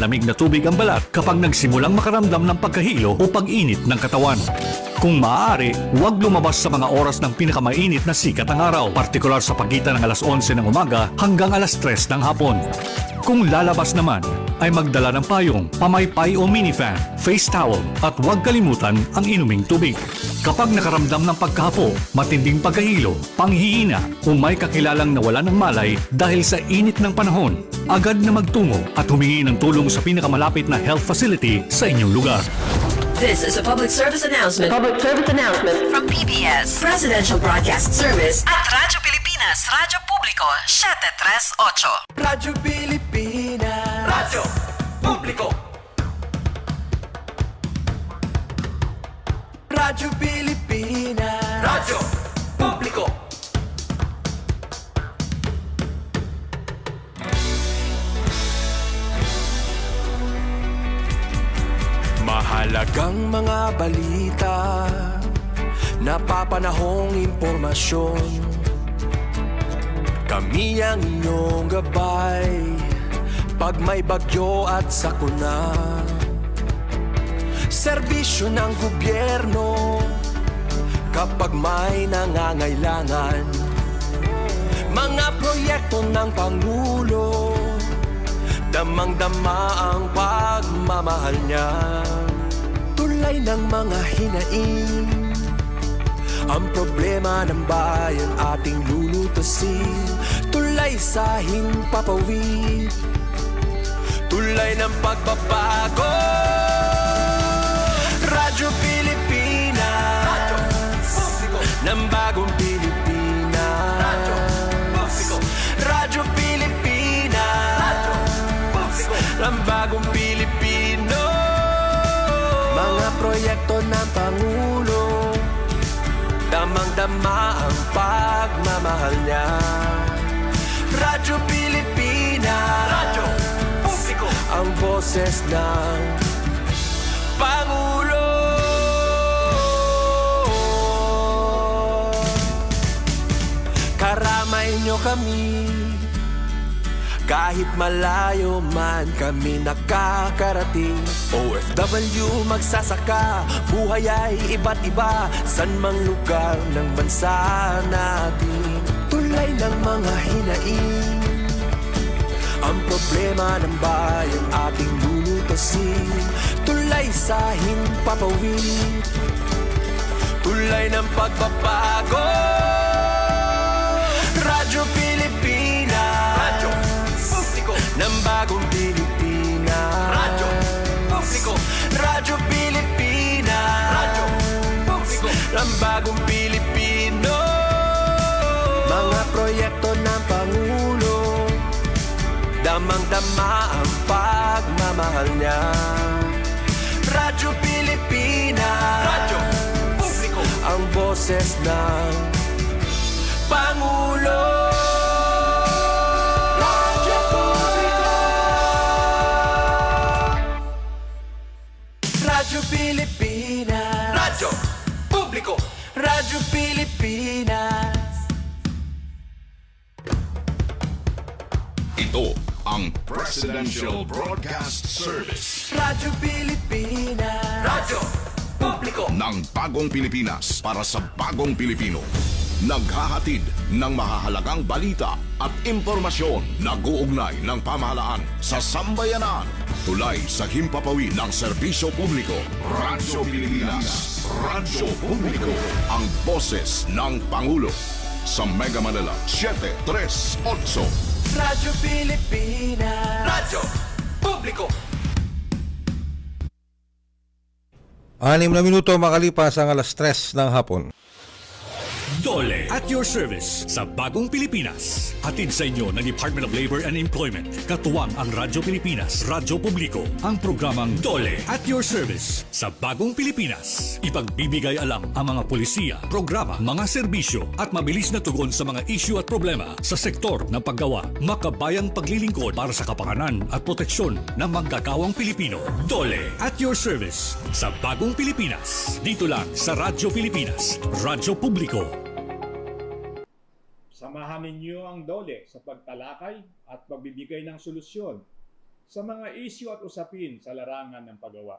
lamig na tubig ang balat kapag nagsimulang makaramdam ng pagkahilo o pag-init ng katawan. Kung maaari, huwag lumabas sa mga oras ng pinakamainit na sikat ng araw, partikular sa pagitan ng alas 11 ng umaga hanggang alas 3 ng hapon. Kung lalabas naman, ay magdala ng payong, pamaypay o minifan, face towel at huwag kalimutan ang inuming tubig. Kapag nakaramdam ng pagkahapo, matinding pagkahilo, panghihina o may kakilalang nawala ng malay dahil sa init ng panahon, agad na magtungo at humingi ng tulong sa pinakamalapit na health facility sa inyong lugar. This is a public service announcement. From PBS, Presidential Broadcast Service at Radyo Pilipinas, Radyo Publiko, 738. Radyo Pilipinas. Radyo Publiko. Radyo Pilipinas. Radyo Publiko. Mahalagang mga balita, napapanahong impormasyon. Kami ang inyong gabay pag may bagyo at sakuna. Serbisyo ng gobyerno kapag may nangangailangan. Mga proyekto ng Pangulo, damang-dama ang pagmamahal niya. Tulay ng mga hinaing, ang problema ng bayan ating lulutasin. Tulay sa himpapawid, tulay ng pagbabago. Radyo Pilipinas, Radyo Publiko ng bagong Pilipinas. Radyo Publiko, Radyo Pilipinas, Radyo Publiko ng bagong Pilipino. Mga proyekto ng Pangulo, damang-dama ang pagmamahal niya. Radyo Pilipinas, Radyo Publiko, ang boses ng Pangulo. Karamay nyo kami, kahit malayo man kami nakakarating. OFW magsasaka, buhay ay iba't iba, san mang lugar ng bansa natin. Tulay ng mga hinaing, ang problema ng bayan ating lulutasin. Tulay sa himpapawid, tulay ng pagbabago. Radyo Pilipinas, Radyo Publiko ng bagong Pilipinas. Radyo Publiko, Radyo Pilipinas, Radyo Publiko ng bagong Pilipino. Mga proyekto ng Pangulo, damang-dama ang pagmamahal niya. Radyo Pilipinas, Radyo Publiko, ang boses ng Pangulo. Radyo Publiko, Radyo Pilipinas, Radyo Publiko, Radyo Pilipinas. Ito ang Presidential Broadcast Service Radyo Pilipinas, Radyo Publiko ng Bagong Pilipinas para sa Bagong Pilipino. Naghahatid ng mahahalagang balita at impormasyon na guugnay ng pamahalaan sa sambayanan. Tulay sa himpapawid ng serbisyo publiko. Radyo Pilipinas, Radyo Publiko, ang boses ng Pangulo. Sa Mega Manila, 738. Radyo Pilipinas, Radyo Publiko. 6 na minuto makalipas ang alas 3 ng hapon. Dole at your service sa Bagong Pilipinas. Hatid sa inyo ng Department of Labor and Employment. Katuwang ang Radyo Pilipinas, Radyo Publiko. Ang programang Dole at your service sa Bagong Pilipinas. Ipagbibigay alam ang mga pulisya, programa, mga serbisyo at mabilis na tugon sa mga isyu at problema sa sektor ng paggawa. Makabayang paglilingkod para sa kapakanan at proteksyon ng manggagawang Pilipino. Dole at your service sa Bagong Pilipinas. Dito lang sa Radyo Pilipinas, Radyo Publiko. Samahan ninyo ang DOLE sa pagtalakay at pagbibigay ng solusyon sa mga isyu at usapin sa larangan ng paggawa.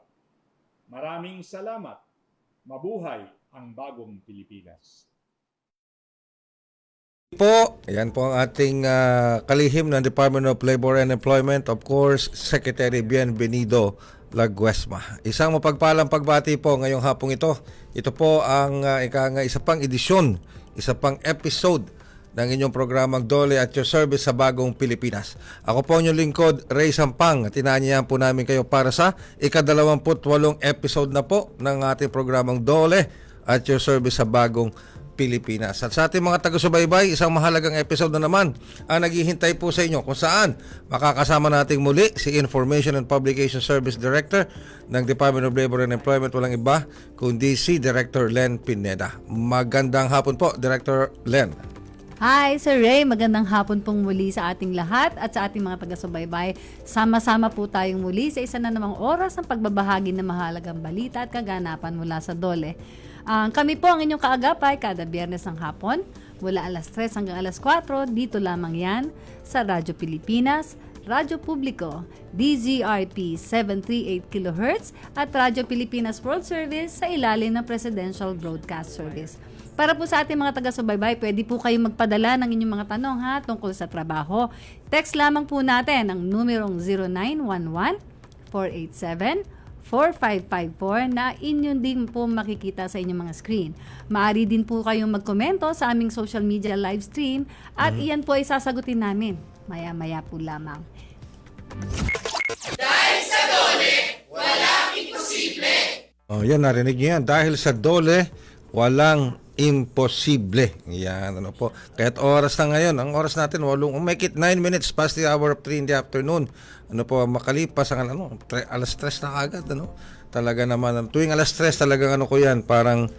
Maraming salamat. Mabuhay ang bagong Pilipinas. Po, yan po ang ating kalihim ng Department of Labor and Employment, of course, Secretary Bienvenido Laguesma. Isang mapagpalang pagbati po ngayong hapong ito. Ito po ang isa pang edisyon, isa pang episode ng inyong programang Dole at Your Service sa Bagong Pilipinas. Ako po ang inyong lingkod, Ray Sampang. Tinanyayan po namin kayo para sa ika-28 episode na po ng ating programang Dole at Your Service sa Bagong Pilipinas. At sa ating mga taga-subaybay, isang mahalagang episode na naman ang naghihintay po sa inyo kung saan makakasama nating muli si Information and Publication Service Director ng Department of Labor and Employment, walang iba kundi si Director Len Pineda. Magandang hapon po, Director Len. Hi, Sir Ray. Magandang hapon pong muli sa ating lahat at sa ating mga taga-subaybay. Sama-sama po tayong muli sa isa na namang oras ng pagbabahagi ng mahalagang balita at kaganapan mula sa Dole. Kami po ang inyong kaagapay kada Biyernes ng hapon, mula alas 3 hanggang alas 4, dito lamang yan sa Radyo Pilipinas, Radyo Publiko, DZRP 738 kHz at Radyo Pilipinas World Service sa ilalim ng Presidential Broadcast Service. Para po sa ating mga taga-subaybay, pwede po kayong magpadala ng inyong mga tanong tungkol sa trabaho. Text lamang po natin ang numerong 0911-487-4554 na inyong din po makikita sa inyong mga screen. Maaari din po kayong magkomento sa aming social media live stream at iyan po ay sasagutin namin maya-maya po lamang. Yan, narinig niyo yan. Dahil sa Dole, walang imposible. Yan, ano po. Kahit oras na ngayon, ang oras natin, make it 9 minutes past the hour of 3 in the afternoon. Ano po, makalipas ang alas 3 na agad, ano. Talaga naman, tuwing alas 3, talagang ano ko yan, parang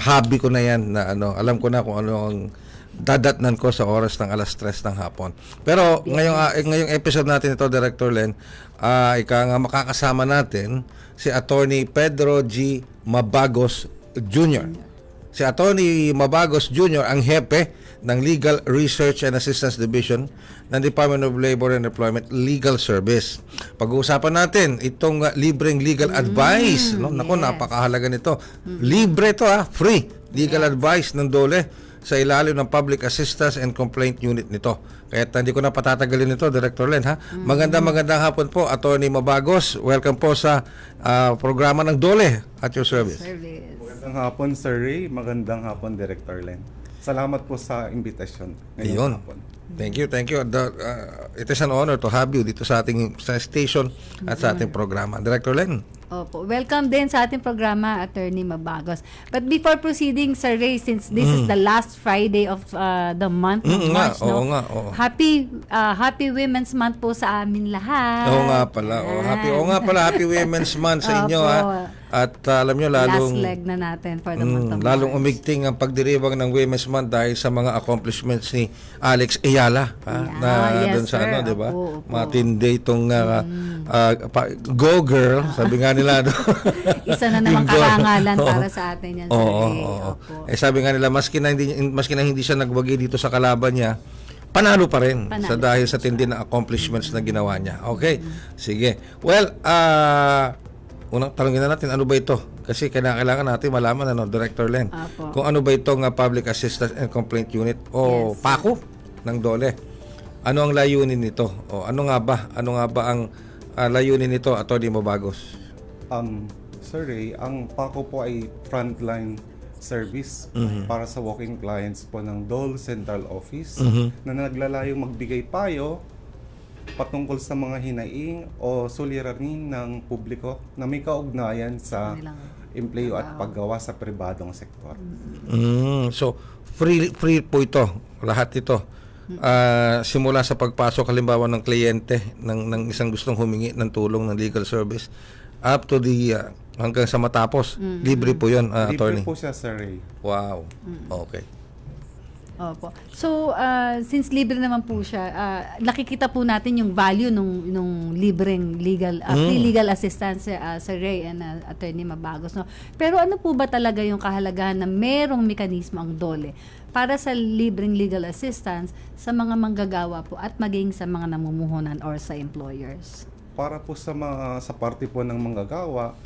hobby ko na yan, na alam ko na kung ano ang dadatnan ko sa oras ng alas 3 ng hapon. Pero ngayong episode natin ito, Director Len, makakasama natin si Attorney Pedro G. Mabagos Jr. Si Attorney Mabagos Jr. ang hepe ng Legal Research and Assistance Division ng Department of Labor and Employment Legal Service. Pag-uusapan natin itong libreng legal advice. No? Naku, napakahalaga nito. Libre ito, free legal advice ng Dole sa ilalim ng Public Assistance and Complaint Unit nito. Kaya hindi ko na patatagalin ito, Director Len. Magandang hapon po, Attorney Mabagos. Welcome po sa programa ng Dole at Your Service. Magandang hapon, Sir Ray. Magandang hapon, Director Len. Salamat po sa invitasyon ngayong hapon. Thank you. It is an honor to have you dito sa ating station at sa ating programa. Director Len. Opo. Welcome din sa ating programa, Attorney Mabagos. But before proceeding, Sir Ray, since this is the last Friday of the month of March, oo. Happy Women's Month po sa amin lahat. Oo nga pala. Happy Women's Month sa inyo. At alam nyo, last leg na natin for the month of March. Lalong umigting ang pagdiriwang ng Women's Month dahil sa mga accomplishments ni Alex Ayala. Doon sa sir. di ba? Opo. Matindi itong go girl, sabi nga nila. Isa na namang karangalan para sa atin yan, Sir Ray. Opo. Sabi nga nila, maski na hindi siya nagwagi dito sa kalaban niya, panalo pa rin dahil sa tindi na accomplishments na ginawa niya. Okay? Sige. Well, unang tanongin na natin, ano ba ito? Kasi kailangan natin malaman, Director Len, kung ano ba itong Public Assistance and Complaint Unit o PACO ng Dole. Ano ang layunin nito? O ano nga ba ang layunin nito, Atty. Mabagos? Sir Ray, ang PACO po ay frontline service para sa walking clients po ng Dole Central Office na naglalayong magbigay payo patungkol sa mga hinaing o suliranin ng publiko na may kaugnayan sa empleyo at paggawa sa pribadong sektor. So, free po ito, lahat ito. Simula sa pagpasok halimbawa ng kliyente ng isang gustong humingi ng tulong ng legal service up to the hanggang sa matapos. Libre po 'yon, attorney. Libre po siya, Sir Ray. Wow. Okay. Opo. So, since libre naman po siya, nakikita po natin yung value nung libreng free legal assistance sa Ray and Attorney Mabagos. No? Pero ano po ba talaga yung kahalagahan na merong mekanismo ang Dole para sa libreng legal assistance sa mga manggagawa po at maging sa mga namumuhunan or sa employers? Para po sa parte po ng manggagawa,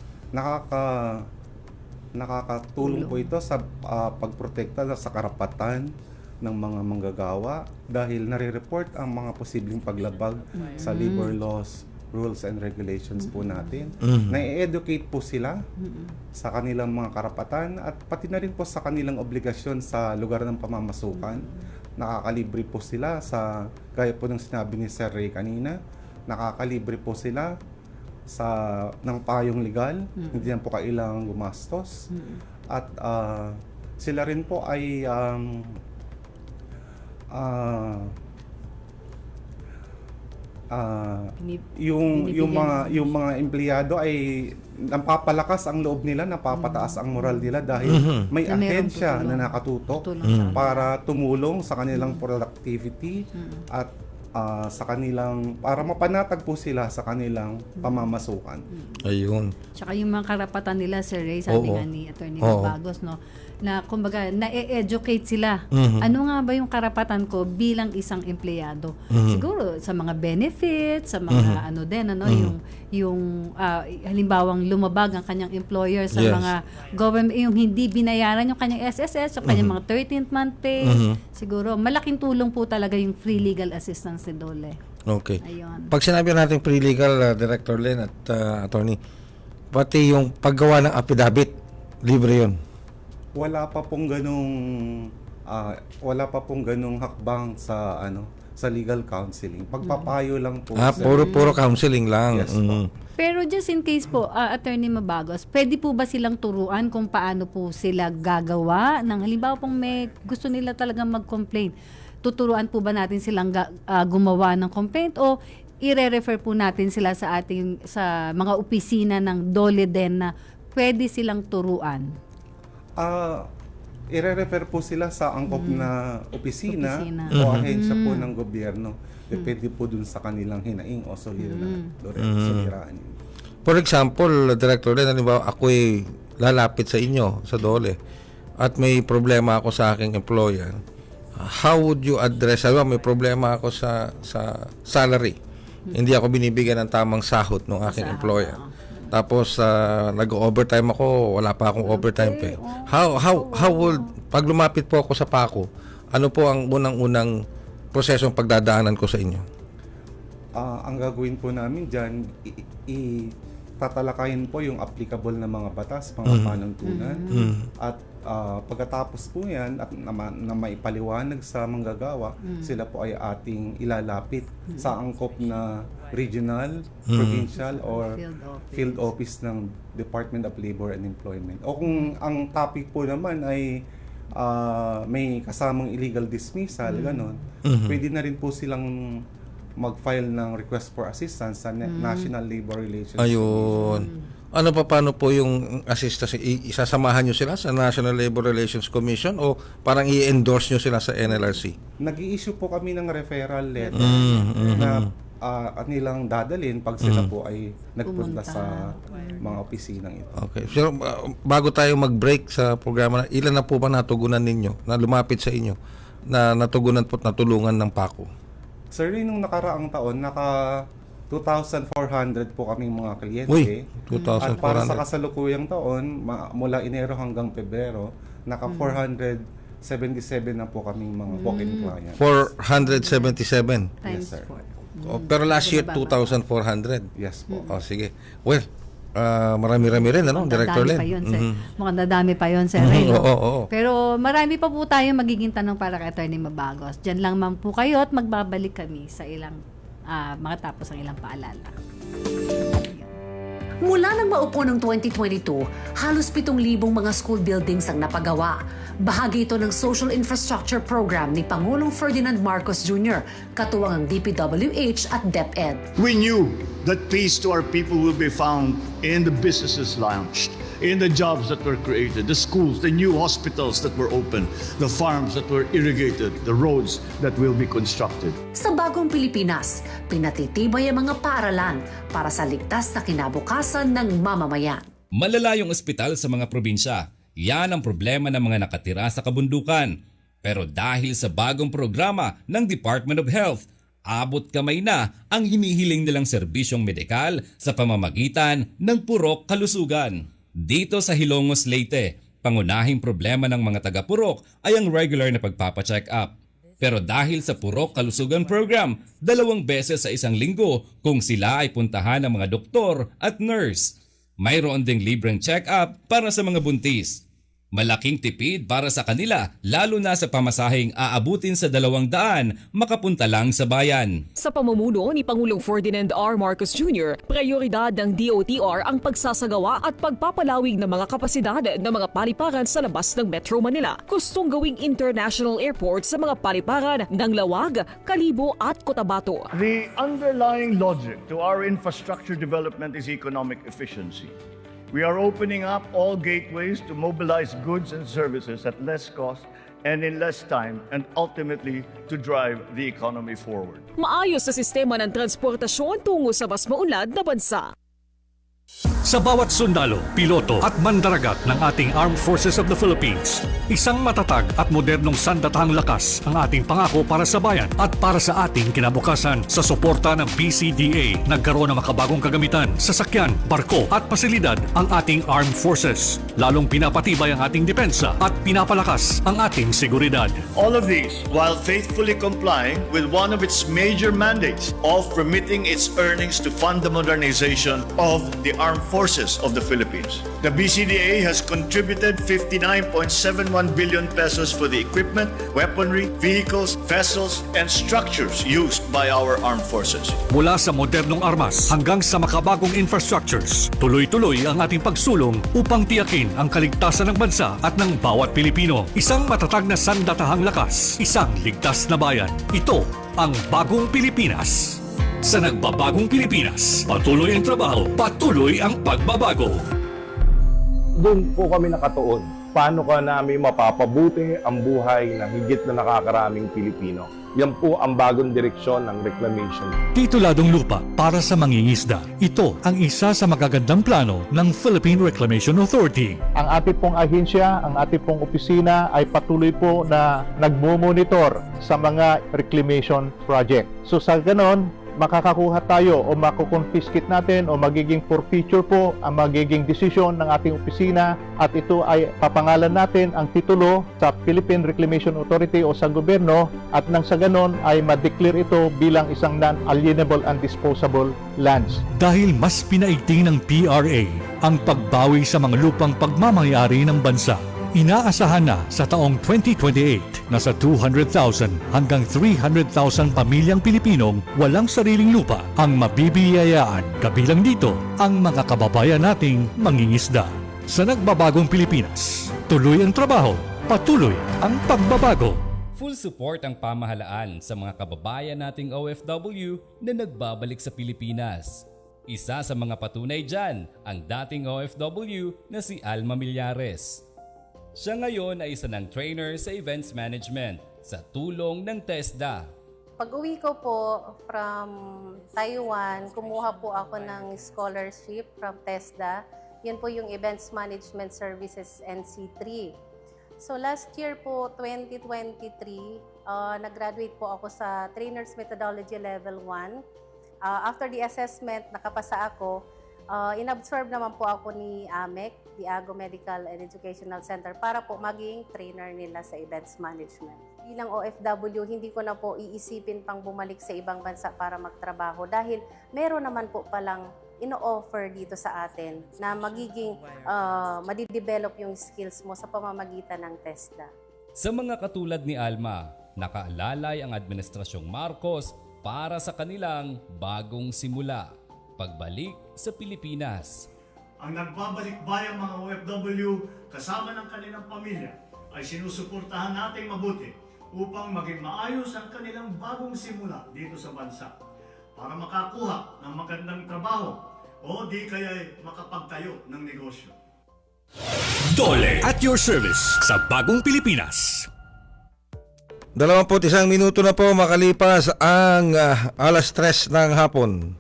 nakakatulong po ito sa pagprotekta sa karapatan ng mga manggagawa dahil nare-report ang mga posibleng paglabag sa labor laws, rules and regulations po natin. Na-educate po sila sa kanilang mga karapatan at pati na rin po sa kanilang obligasyon sa lugar ng pamamasukan. Nakakalibre po sila sa, gaya po ng sinabi ni Sir Ray kanina, nakakalibre po sila ng payong legal, hindi na po kailangang gumastos. At sila rin po ay yung mga empleyado ay napapalakas ang loob nila, napapataas ang moral nila dahil may Na merong ahensya tutulong. na nakatutok Tutulong para tumulong sa kanilang productivity at sa kanilang para mapanatag po sila sa kanilang pamamasukan. Ayun. Tsaka yung mga karapatan nila, Sir Ray, sabi Oo. nga ni Attorney Oo. Mabagos, no, na kumbaga na-educate sila. Ano nga ba yung karapatan ko bilang isang empleyado? Siguro sa mga benefits, sa mga ano din, yung halimbawang lumabag ang kanyang employer sa Yes. mga government, yung hindi binayaran yung kanyang SSS, yung kanyang mga 13th month pay. Siguro malaking tulong po talaga yung free legal assistance ni Dole. Okay. Ayun. Pag sinabi natin pre-legal, Director Len at Attorney, pati yung paggawa ng affidavit, libre yun. Wala pa pong ganung hakbang sa legal counseling. Pagpapayo lang po. sir. Puro counseling lang. Yes, po. Pero just in case po, Attorney Mabagos, pwede po ba silang turuan kung paano po sila gagawa ng halimbawa pong may gusto nila talagang mag-complain? Tuturuan po ba natin silang gumawa ng complaint o ire-refer po natin sila sa mga opisina ng Dole din na pwede silang turuan? I-refer po sila sa angkop na opisina Opisina. o ahensya po ng gobyerno. Depende po dun sa kanilang hinaing o soliraan. For example, Director Len, halimbawa ako'y lalapit sa inyo, sa Dole, at may problema ako sa aking employer. How would you address, may problema ako sa salary. Hindi ako binibigyan ng tamang sahod ng aking employer. Tapos nag-overtime ako, wala pa akong overtime pay. How would pag lumapit po ako sa PACO, ano po ang unang-unang prosesong pagdadaanan ko sa inyo? Ang gagawin po namin diyan, tatalakayin po yung applicable na mga batas, mga panuntunan. At pagkatapos po yan at na maipaliwanag sa manggagawa, sila po ay ating ilalapit sa angkop na regional, provincial, or field office ng Department of Labor and Employment. O kung ang topic po naman ay may kasamang illegal dismissal, ganon, pwede na rin po silang mag-file ng request for assistance sa National Labor Relations Ayun. Ano paano po yung assistance? Isasamahan nyo sila sa National Labor Relations Commission o parang i-endorse nyo sila sa NLRC? Nag-i-issue po kami ng referral letter na nilang dadalhin pag sila po ay nagpunta sa mga opisinang ito. Okay. So, bago tayo mag-break sa programa, ilan na po ba natugunan ninyo na lumapit sa inyo na natugunan po at natulungan ng PACO? Sir, nung nakaraang taon, 2,400 po kaming mga kliyente. Uy, At para sa 2,400. kasalukuyang taon, mula Enero hanggang Pebrero, 477 na po kaming mga walk-in clients. 477. Times Yes, sir. 4. Pero last year, 2,400. Yes po. Sige. Well, marami-rami rin, Director Dadami Len? pa yun, Sir. Mukhang dadami pa yun, Sir Ray, no? Oo. Pero marami pa po tayong magiging tanong para kay Attorney Mabagos. Diyan lang man po kayo at magbabalik kami sa ilang makatapos ang ilang paalala. Mula nang maupo ng 2022, halos 7,000 mga school buildings ang napagawa. Bahagi ito ng Social Infrastructure Program ni Pangulong Ferdinand Marcos Jr., katuwang ang DPWH at DepEd. We knew that peace to our people will be found in the businesses launched, in the jobs that were created, the schools, the new hospitals that were opened, the farms that were irrigated, the roads that will be constructed. Sa bagong Pilipinas, pinatitibay ang mga paaralan para sa ligtas na kinabukasan ng mamamayan. Malala yung ospital sa mga probinsya. Yan ang problema ng mga nakatira sa kabundukan. Pero dahil sa bagong programa ng Department of Health, Abot kamay na ang hinihiling nilang serbisyong medikal sa pamamagitan ng Purok Kalusugan. Dito sa Hilongos, Leyte, pangunahing problema ng mga taga-Purok ay ang regular na pagpapacheck up. Pero dahil sa Purok Kalusugan Program, 2 beses sa isang linggo kung sila ay puntahan ng mga doktor at nurse. Mayroon ding libreng check-up para sa mga buntis. Malaking tipid para sa kanila, lalo na sa pamasaheng aabutin sa 200 makapunta lang sa bayan. Sa pamumuno ni Pangulong Ferdinand R. Marcos Jr., prioridad ng DOTR ang pagsasagawa at pagpapalawig ng mga kapasidad ng mga paliparan sa labas ng Metro Manila. Gustong gawing international airport sa mga paliparan ng Lawag, Kalibo at Cotabato. The underlying logic to our infrastructure development is economic efficiency. We are opening up all gateways to mobilize goods and services at less cost and in less time, and ultimately to drive the economy forward. Maayos sa sistema ng transportasyon tungo sa mas maunlad na bansa. Sa bawat sundalo, piloto at mandaragat ng ating Armed Forces of the Philippines, isang matatag at modernong sandatahang lakas ang ating pangako para sa bayan at para sa ating kinabukasan. Sa suporta ng PCDA, nagkaroon ng makabagong kagamitan, sasakyan, barko at pasilidad ang ating Armed Forces. Lalong pinapatibay ang ating depensa at pinapalakas ang ating seguridad. All of these while faithfully complying with one of its major mandates of remitting its earnings to fund the modernization of the Armed Forces of the Philippines. The BCDA has contributed 59.71 billion pesos for the equipment, weaponry, vehicles, vessels, and structures used by our armed forces. Mula sa modernong armas hanggang sa makabagong infrastructures, tuloy-tuloy ang ating pagsulong upang tiyakin ang kaligtasan ng bansa at ng bawat Pilipino. Isang matatag na sandatahang lakas, isang ligtas na bayan. Ito ang Bagong Pilipinas. Sa nagbabagong Pilipinas, patuloy ang trabaho, patuloy ang pagbabago. Doon po kami nakatuon. Paano ka namin mapapabuti ang buhay ng higit na nakakaraming Pilipino? Yan po ang bagong direksyon ng reclamation. Tituladong lupa para sa mangingisda. Ito ang isa sa magagandang plano ng Philippine Reclamation Authority. Ang ating pong ahensya, ang ating pong opisina ay patuloy po na nagmo-monitor sa mga reclamation project. So sa ganon, makakakuha tayo o makukonfiscate natin o magiging forfeiture po ang magiging desisyon ng ating opisina, at ito ay papangalan natin ang titulo sa Philippine Reclamation Authority o sa gobyerno, at nang sa ganon ay ma-declare ito bilang isang non-alienable and disposable lands. Dahil mas pinaigting ng PRA ang pagbawi sa mga lupang pagmamayari ng bansa, inaasahan na sa taong 2028 na sa 200,000 hanggang 300,000 pamilyang Pilipinong walang sariling lupa ang mabibiyayaan. Kabilang dito ang mga kababayan nating mangingisda. Sa nagbabagong Pilipinas, tuloy ang trabaho, patuloy ang pagbabago. Full support ang pamahalaan sa mga kababayan nating OFW na nagbabalik sa Pilipinas. Isa sa mga patunay dyan ang dating OFW na si Alma Millares. Siya ngayon ay isa ng trainer sa events management sa tulong ng TESDA. Pag-uwi ko po from Taiwan, kumuha po ako ng scholarship from TESDA. Yun po yung Events Management Services NC3. So last year po, 2023, nag-graduate po ako sa Trainer's Methodology Level 1. After the assessment, nakapasa ako. In-absorb naman po ako ni AMEC, the Ago Medical and Educational Center, para po maging trainer nila sa events management. Bilang OFW, hindi ko na po iisipin pang bumalik sa ibang bansa para magtrabaho dahil meron naman po palang ino-offer dito sa atin na magiging madidevelop yung skills mo sa pamamagitan ng TESDA. Sa mga katulad ni Alma, nakaalalay ang Administrasyong Marcos para sa kanilang bagong simula, pagbalik sa Pilipinas. Ang nagbabalik-bayang mga OFW kasama ng kanilang pamilya ay sinusuportahan nating mabuti upang maging maayos ang kanilang bagong simula dito sa bansa para makakuha ng magandang trabaho o di kaya makapagtayo ng negosyo. Dole at your service sa Bagong Pilipinas. 21 minuto na po makalipas ang 3:00 ng hapon.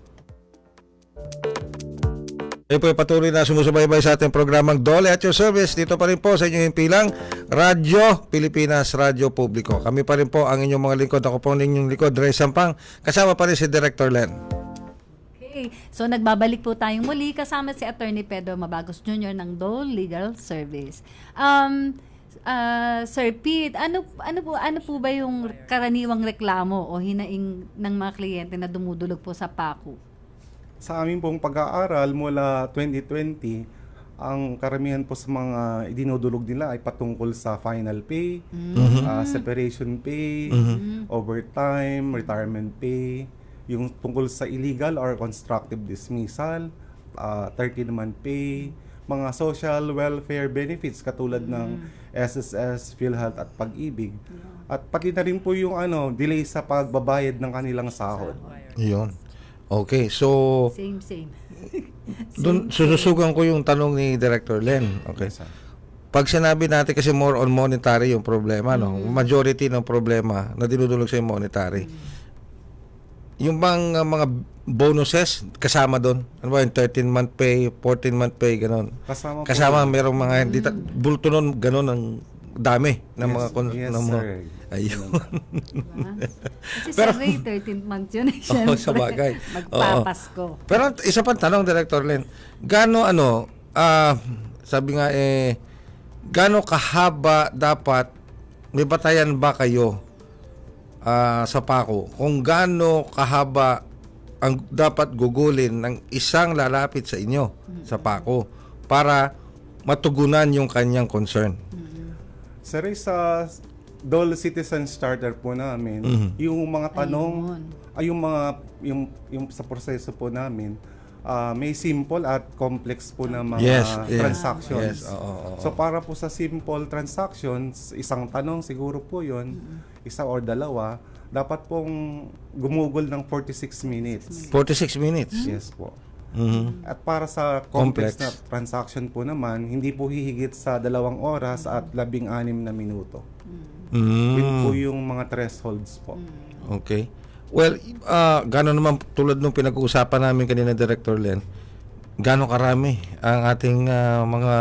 Kayo po patuloy na sumusubaybay sa ating programang Dole at your service. Dito pa rin po sa inyong himpilang Radyo Pilipinas, Radyo Publiko. Kami pa rin po ang inyong mga lingkod. Ako po ang inyong lingkod, Ray Sampang. Kasama pa rin si Director Len. Okay. So nagbabalik po tayong muli kasama si Attorney Pedro Mabagos Jr. ng Dole Legal Service. Sir Pete, ano po ba yung karaniwang reklamo o hinaing ng mga kliyente na dumudulog po sa PACU? Sa amin pong pag-aaral mula 2020, ang karamihan po sa mga idinudulog nila ay patungkol sa final pay, separation pay, overtime, retirement pay, yung tungkol sa illegal or constructive dismissal, 13-month pay, mga social welfare benefits katulad ng SSS, PhilHealth at Pag-ibig. At pati na rin po yung delay sa pagbabayad ng kanilang sahod. Yun. Okay, so Same. dun, sususugan ko yung tanong ni Director Len. Okay. Pag sinabi natin kasi more on monetary yung problema, no? Majority ng problema na dinudulog sa yung monetary. Yung bang mga bonuses kasama doon? Ano ba yung 13-month pay, 14-month pay, gano'n? Kasama merong mga hindi bulto nun, gano'n ang dami ng mga ayun. Kasi sa Ray, 13th month yun. Oo, sa bagay. Magpapasko. Pero isa pang tanong, Director Len, sabi nga gaano kahaba dapat, may batayan ba kayo sa PACU kung gaano kahaba ang dapat gugulin ng isang lalapit sa inyo sa PACU para matugunan yung kanyang concern? Sir, sa Dole Citizen Starter po namin, yung mga tanong, yung sa proseso po namin, may simple at complex po na mga transactions. Yes. So para po sa simple transactions, isang tanong siguro po yun, isa or dalawa, dapat pong gumugol ng 46 minutes. 46 minutes? Yes po. At para sa complex na transaction po naman, hindi po hihigit sa 2 oras at 16 na minuto. Yun po yung mga thresholds po. Okay. Well, gano'n naman tulad nung pinag-uusapan namin kanina, Director Len, gano'n karami ang ating mga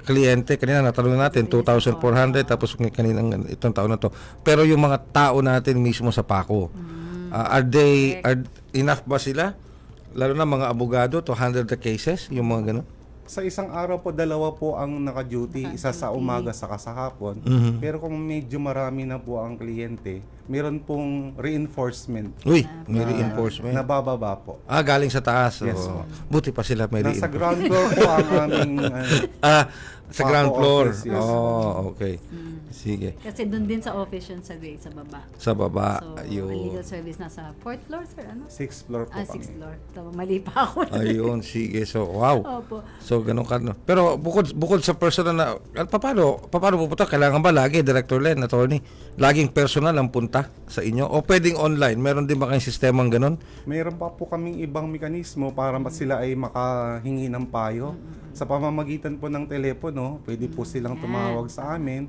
kliyente. Kanina natanong natin 2,400 tapos kaninang itong taon na to. Pero yung mga tao natin mismo sa PACU, are enough ba sila? Lalo na mga abogado to handle the cases, yung mga gano'n? Sa isang araw po, 2 po ang naka-duty, isa sa umaga saka sa hapon. Pero kung medyo marami na po ang kliyente, meron pong reinforcement. Uy, may reinforcement. Nabababa po. Galing sa taas. Yes po. Buti pa sila may Nasa reinforcement. ground floor po ang aming sa ground floor. office, yes. Okay. Sige. Kasi doon din sa office yun sa Ray, sa baba. Sa baba. So, Ayun. ang legal service nasa 4th floor, sir, ano? 6th floor po kami. 6th floor. So, mali pa ako. Ayun, sige. So, wow. Opo. So, ganun ka. No? Pero bukod sa personal na, paano pupunta? Kailangan ba lagi, Director Len, attorney, laging personal ang punta sa inyo? O pwedeng online? Meron din ba kayong sistemang ganun? Mayroon pa po kaming ibang mekanismo para sila ay makahingi ng payo. Sa pamamagitan po ng telepono, pwede po silang tumawag sa amin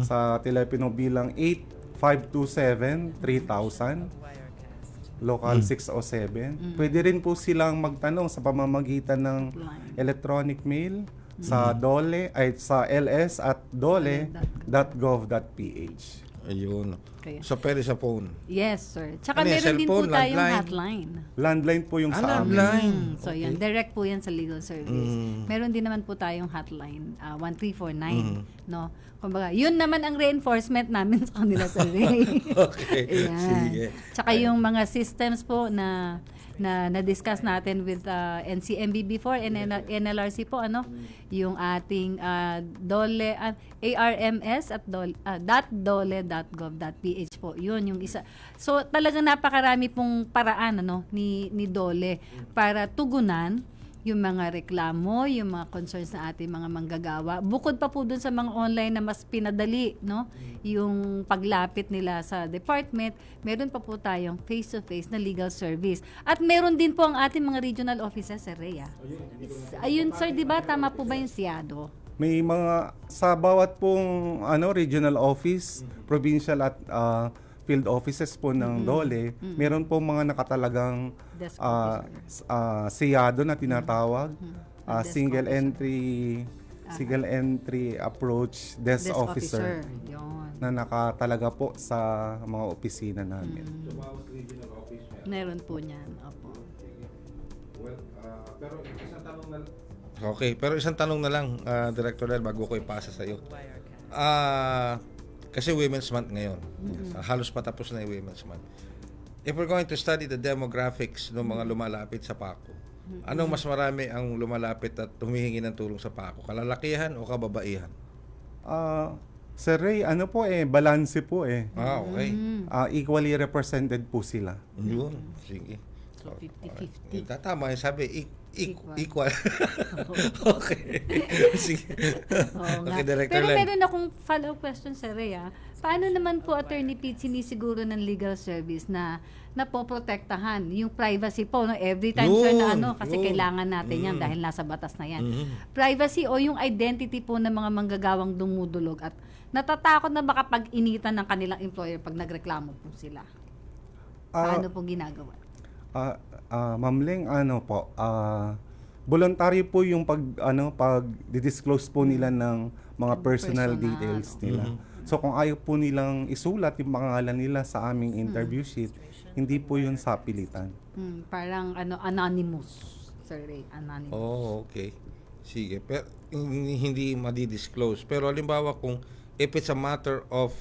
sa telepono bilang 8527-3000, local 607. Pwede rin po silang magtanong sa pamamagitan ng electronic mail sa Dole ay sa ls@dole.gov.ph. Ayun. Okay. So, pwede sa phone. Yes, sir. Tsaka Ano yan, meron din po cellphone, tayong landline? hotline. Landline po yung sa amin. Landline. So, yan. Direct po yan sa legal service. Meron din naman po tayong hotline, 1349. No? Kumbaga, yun naman ang reinforcement namin sa kanila sa Ray. Okay. Ayan. Sige. Tsaka yung mga systems po na na-discuss natin with NCMB before and NLRC po, yung ating Dole ARMS at .dole.gov.ph po. Yun yung isa. So talagang napakarami pong paraan ni Dole para tugunan yung mga reklamo, yung mga concerns na ating mga manggagawa. Bukod pa po dun sa mga online na mas pinadali, yung paglapit nila sa department, meron pa po tayong face-to-face na legal service. At meron din po ang ating mga regional offices, Sir Rhea. Ayun, sir, di ba? Tama po ba yung siyado? May mga, sa bawat pong regional office, provincial at field offices po ng DOLE, meron po mga nakatalagang Desk siyado na tinatawag, Desk single officer. entry approach desk officer Yun. na nakatalaga po sa mga opisina namin. Meron po niyan. Opo. Pero isang tanong na lang, Director Del, bago ko ipasa sa iyo. Kasi Women's Month ngayon. Halos patapos na yung Women's Month. If we're going to study the demographics ng mga lumalapit sa PACO, anong mas marami ang lumalapit at humihingi ng tulong sa PACO? Kalalakihan o kababaihan? Sir Ray, balanse po eh. Okay. Equally represented po sila. Yun. Sige. So 50-50. Tama yung sabi, equal. Okay. Sige. Oo nga. Okay, Director Pero Len. meron akong follow-up question, Sir Ray. Paano naman po, Attorney Pete, sinisiguro ng legal service na napoprotektahan yung privacy po, no? Every time, sir, na kasi kailangan natin yan dahil nasa batas na yan. Privacy o yung identity po ng mga manggagawang dumudulog at natatakot na baka pag-initan ng kanilang employer pag nagreklamo po sila. Paano po ginagawa? Ma'am Leng, voluntary po yung pag disclose po nila ng mga personal details nila. So kung ayaw po nilang isulat yung pangalan nila sa aming interview sheet, hindi po yun sapilitan. Parang anonymous, Sir Ray, anonymous. Oh, okay. Sige, pero hindi madi-disclose. Pero halimbawa kung if it's a matter of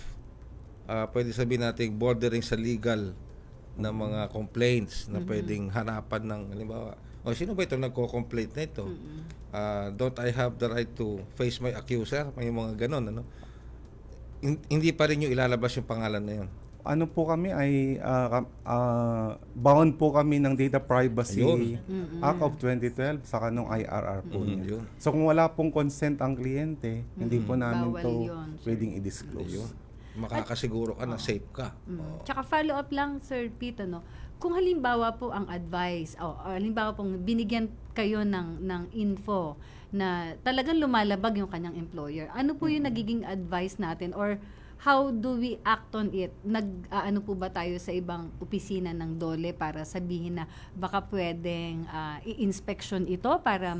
pwede sabihin natin bordering sa legal na mga complaints na pwedeng hanapan ng halimbawa, sino ba ito nagko-complaint na ito? Don't I have the right to face my accuser? May mga ganon, ano? Hindi pa rin yung ilalabas yung pangalan na yun. Ano po kami ay bound po kami ng Data Privacy Act of 2012 sa kanong IRR po niya. So kung wala pong consent ang kliyente, hindi po namin Bawal to yun, pwedeng i-disclose. Makakasiguro ka na safe ka. Tsaka follow up lang, Sir Pete, kung halimbawa po ang advice o halimbawa pong binigyan kayo ng info na talagang lumalabag yung kanyang employer, ano po yung nagiging advice natin or how do we act on it? Ano po ba tayo sa ibang opisina ng DOLE para sabihin na baka pwedeng i-inspection ito para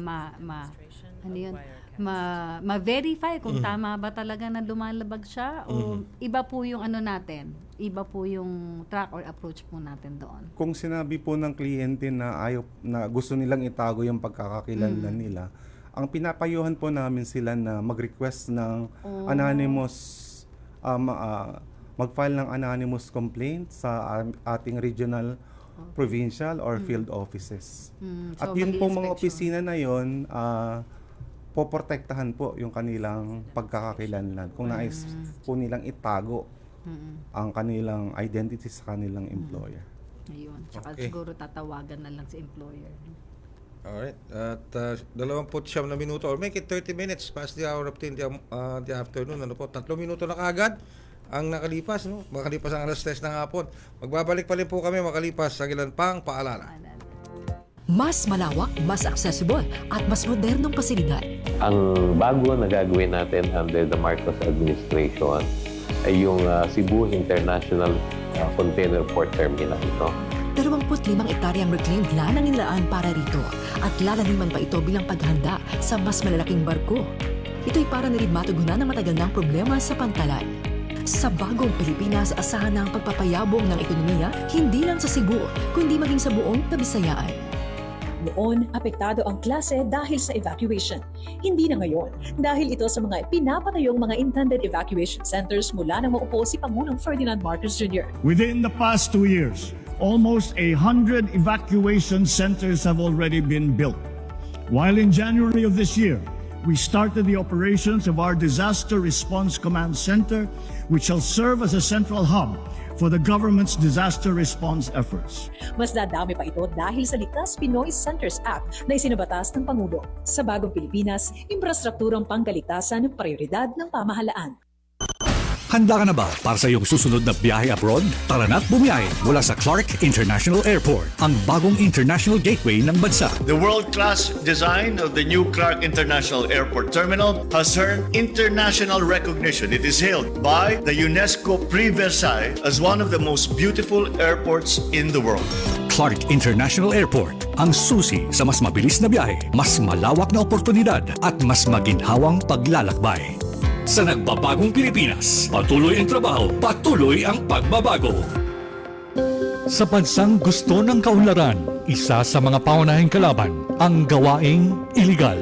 ma-verify kung tama ba talaga na lumalabag siya o iba po yung natin, iba po yung track or approach po natin doon. Kung sinabi po ng kliyente na gusto nilang itago yung pagkakakilanlan nila, ang pinapayuhan po namin sila na mag-request ng anonymous mag-file ng anonymous complaint sa ating regional, provincial or field offices. At yun po mga opisina na yun, poprotektahan po yung kanilang pagkakakilanlan kung nais po nilang itago ang kanilang identity sa kanilang employer. Ayun. Tsaka siguro tatawagan na lang sa employer. Alright. At 29 na minuto or make it 30 minutes past the hour of 10 the afternoon. 3 minuto na kaagad ang nakalipas. Makalipas ang alas 3 ng hapon. Magbabalik pa rin po kami makalipas sa ilan pang paalala. Mas malawak, mas accessible, at mas modernong pasilidad. Ang bago na gagawin natin under the Marcos administration ay yung Cebu International Container Port Terminal. 25 ektaryang reclaimed land ang nilaan para rito at lalaniman pa ito bilang paghanda sa mas malalaking barko. Ito'y para na rin matugunan ang matagal ng problema sa pantalan. Sa bagong Pilipinas, asahan ang pagpapayabong ng ekonomiya hindi lang sa Cebu, kundi maging sa buong Kabisayaan. Noon, apektado ang klase dahil sa evacuation. Hindi na ngayon, dahil ito sa mga pinapatayong mga intended evacuation centers mula nang maupo si Pangulong Ferdinand Marcos Jr. Within the past 2 years, almost 100 evacuation centers have already been built. While in January of this year, we started the operations of our Disaster Response Command Center, which shall serve as a central hub for the government's disaster response efforts. Mas dadami pa ito dahil sa Likas Pinoy Centers Act na isinabatas ng Pangulo. Sa bagong Pilipinas, infrastrukturang pangkaligtasan ang prioridad ng pamahalaan. Handa ka na ba para sa iyong susunod na biyahe abroad? Tara na't bumiyahe mula sa Clark International Airport, ang bagong international gateway ng bansa. The world-class design of the new Clark International Airport Terminal has earned international recognition. It is hailed by the UNESCO Prix Versailles as one of the most beautiful airports in the world. Clark International Airport, ang susi sa mas mabilis na biyahe, mas malawak na oportunidad at mas maginhawang paglalakbay. Sa nagbabagong Pilipinas, patuloy ang trabaho, patuloy ang pagbabago. Sa bansang gusto ng kaunlaran, isa sa mga paunahing kalaban, ang gawaing iligal.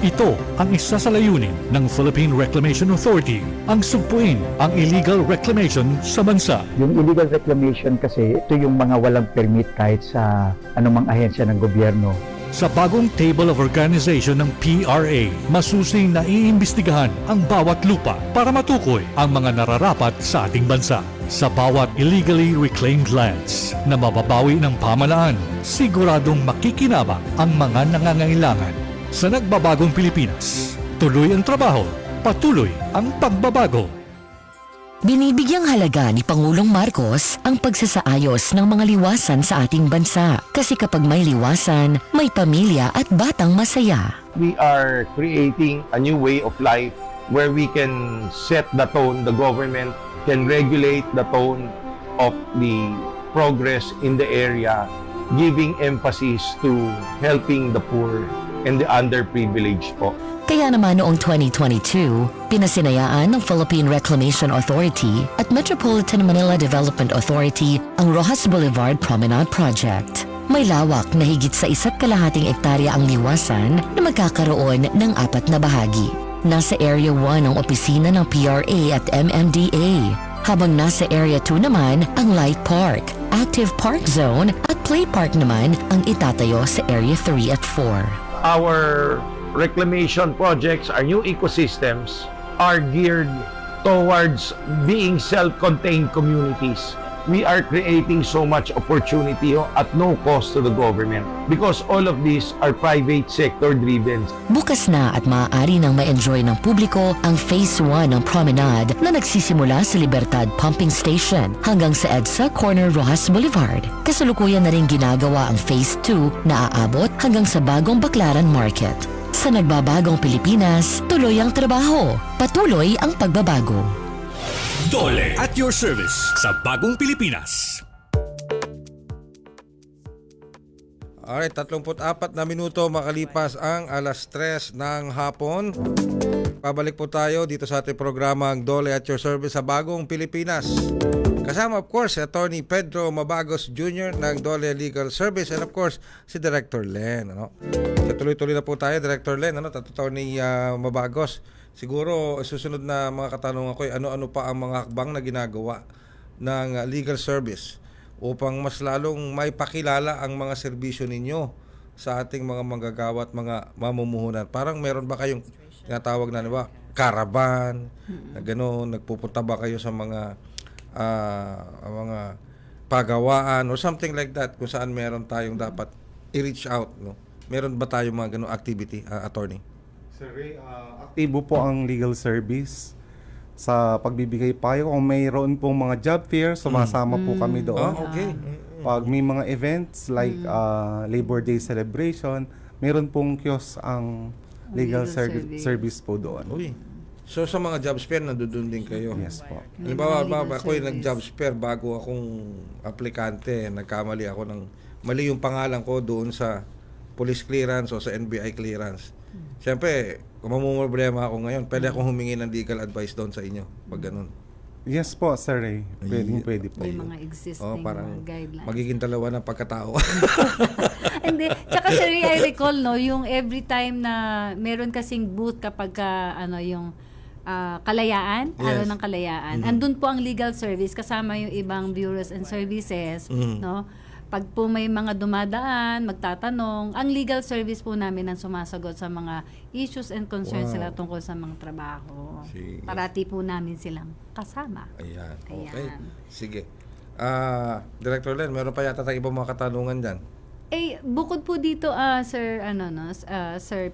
Ito ang isa sa layunin ng Philippine Reclamation Authority, ang sugpuin ang illegal reclamation sa bansa. Yung illegal reclamation kasi, ito yung mga walang permit kahit sa anumang ahensya ng gobyerno. Sa bagong Table of Organization ng PRA, masusing naiimbestigahan ang bawat lupa para matukoy ang mga nararapat sa ating bansa. Sa bawat illegally reclaimed lands na mababawi ng pamalaan, siguradong makikinabang ang mga nangangailangan. Sa nagbabagong Pilipinas, tuloy ang trabaho, patuloy ang pagbabago. Binibigyang halaga ni Pangulong Marcos ang pagsasaayos ng mga liwasan sa ating bansa. Kasi kapag may liwasan, may pamilya at batang masaya. We are creating a new way of life where we can set the tone, the government can regulate the tone of the progress in the area, giving emphasis to helping the poor and the underprivileged po. Kaya naman noong 2022, pinasinayaan ng Philippine Reclamation Authority at Metropolitan Manila Development Authority ang Rojas Boulevard Promenade Project. May lawak na higit sa 1.5 ektarya ang liwasan na magkakaroon ng 4 na bahagi. Nasa Area 1 ang opisina ng PRA at MMDA, habang nasa Area 2 naman ang Light Park, Active Park Zone at Play Park naman ang itatayo sa Area 3 at 4. Our reclamation projects, our new ecosystems are geared towards being self-contained communities. We are creating so much opportunity at no cost to the government because all of these are private sector driven. Bukas na at maaari nang ma-enjoy ng publiko ang Phase 1 ng promenade na nagsisimula sa Libertad Pumping Station hanggang sa EDSA Corner Rojas Boulevard. Kasalukuyan na rin ginagawa ang Phase 2 na aabot hanggang sa bagong Baclaran Market. Sa nagbabagong Pilipinas, tuloy ang trabaho, patuloy ang pagbabago. Dole at your service sa bagong Pilipinas. Alright, 34 na minuto makalipas ang 3:00 ng hapon. Pabalik po tayo dito sa ating programa ang Dole at your service sa bagong Pilipinas. Kasama of course si Attorney Pedro Mabagos Jr. ng Dole Legal Service and of course si Director Len. So, tuloy-tuloy na po tayo, Director Len, Attorney Mabagos. Siguro susunod na mga katanungan ko ay ano-ano pa ang mga hakbang na ginagawa ng legal service upang mas lalong may pakilala ang mga serbisyo ninyo sa ating mga manggagawa at mga mamumuhunan. Parang meron ba kayong tinatawag na caravan, na gano'n, nagpupunta ba kayo sa mga pagawaan or something like that kung saan meron tayong dapat i-reach out, no? Meron ba tayong mga gano'ng activity, attorney? Sir Ray, aktibo po ang legal service sa pagbibigay payo. Kung mayroon pong mga job fair, sumasama po kami doon. Okay. Pag may mga events like Labor Day celebration, mayroon pong kiosk ang legal service po doon. Uy. So sa mga job fair, nandoon din kayo? Yes po. Halimbawa, ako yung nag-job fair bago akong aplikante, nagkamali ako ng mali yung pangalan ko doon sa police clearance o sa NBI clearance. Siyempre, kung mamumroblema ako ngayon, pwede akong humingi ng legal advice doon sa inyo pag ganun. Yes po, Sir Ray. Pwede po. May mga existing parang guidelines. magiging dalawa ng pagkatao. Hindi. Tsaka Sir Ray, I recall, yung every time na meron kasing booth kapag yung kalayaan, araw ng kalayaan. Andun po ang legal service kasama yung ibang bureaus and services, no? Pag po may mga dumadaan, magtatanong, ang legal service po namin ang sumasagot sa mga issues and concerns sila tungkol sa mga trabaho. Sige. Parati po namin silang kasama. Ayan. Okay. Sige. Director Len, meron pa yata tayong ibang mga katanungan dyan. Bukod po dito, Sir